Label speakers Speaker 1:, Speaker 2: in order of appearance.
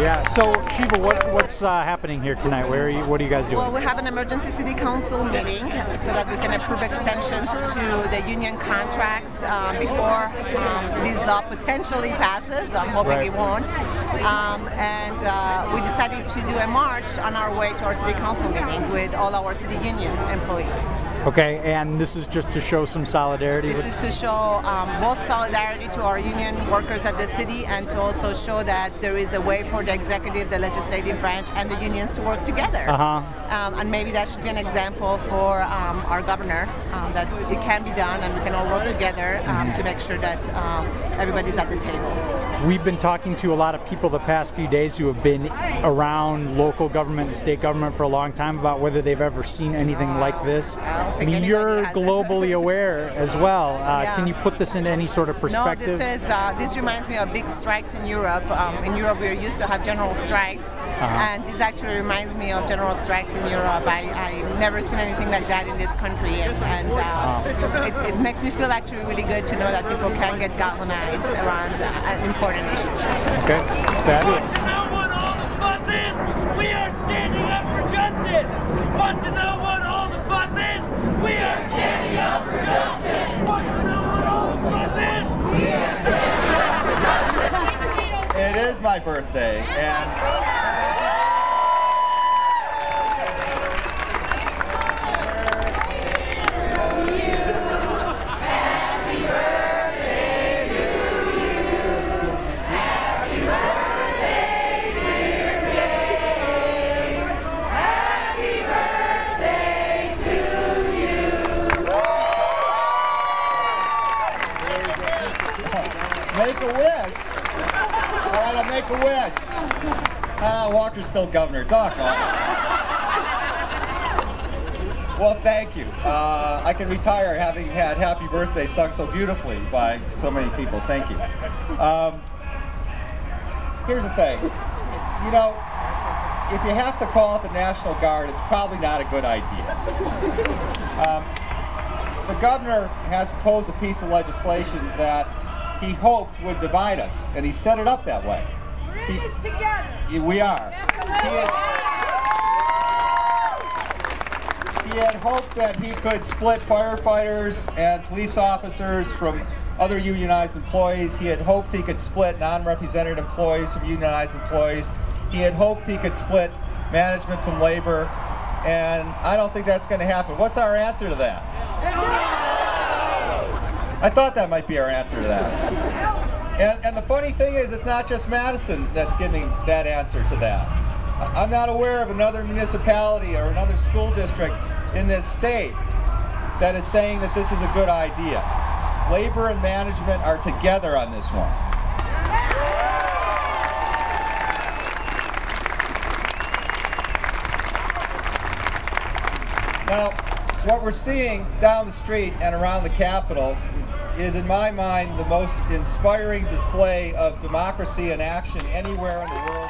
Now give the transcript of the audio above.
Speaker 1: Yeah. So Shiva, what's happening here tonight? What are you guys doing?
Speaker 2: Well, we have an emergency city council meeting so that we can approve extensions to the union contracts before this law potentially passes. I'm hoping it won't. And we decided to do a march on our way to our city council meeting with all our city union employees.
Speaker 1: Okay, and this is just to show some solidarity?
Speaker 2: This is to show both solidarity to our union workers at the city and to also show that there is a way for the executive, the legislative branch, and the unions to work together. And maybe that should be an example for our governor, that it can be done and we can all work together to make sure that everybody's at the table.
Speaker 1: We've been talking to a lot of people the past few days who have been around local government and state government for a long time about whether they've ever seen anything like this. I mean, you're globally aware as well. Can you put this into any sort of perspective?
Speaker 2: No, this reminds me of big strikes in Europe. In Europe, we're used to have general strikes, and this actually reminds me of general strikes in Europe. I've never seen anything like that in this country, and it makes me feel actually really good to know that people can get galvanized around an important issue.
Speaker 1: Okay, fabulous.
Speaker 3: Want to know what all the fuss is? We are standing up for justice. Want to know what all the fuss is? We are standing up for justice. Want to know what all the fuss is? We are standing up for justice.
Speaker 4: It is my birthday, and make a wish. All right, I'll make a wish. Walker's still governor. Doc. Well, thank you. I can retire having had Happy Birthday sung so beautifully by so many people. Thank you. Here's the thing. You know, if you have to call out the National Guard, it's probably not a good idea. The governor has proposed a piece of legislation that he hoped would divide us, and he set it up that way.
Speaker 3: We're in this together.
Speaker 4: We are. He had hoped that he could split firefighters and police officers from other unionized employees. He had hoped he could split non-represented employees from unionized employees. He had hoped he could split management from labor, and I don't think that's going to happen. What's our answer to that? I thought that might be our answer to that. And the funny thing is, it's not just Madison that's giving that answer to that. I'm not aware of another municipality or another school district in this state that is saying that this is a good idea. Labor and management are together on this one. Now, what we're seeing down the street and around the Capitol is, in my mind, the most inspiring display of democracy in action anywhere in the world.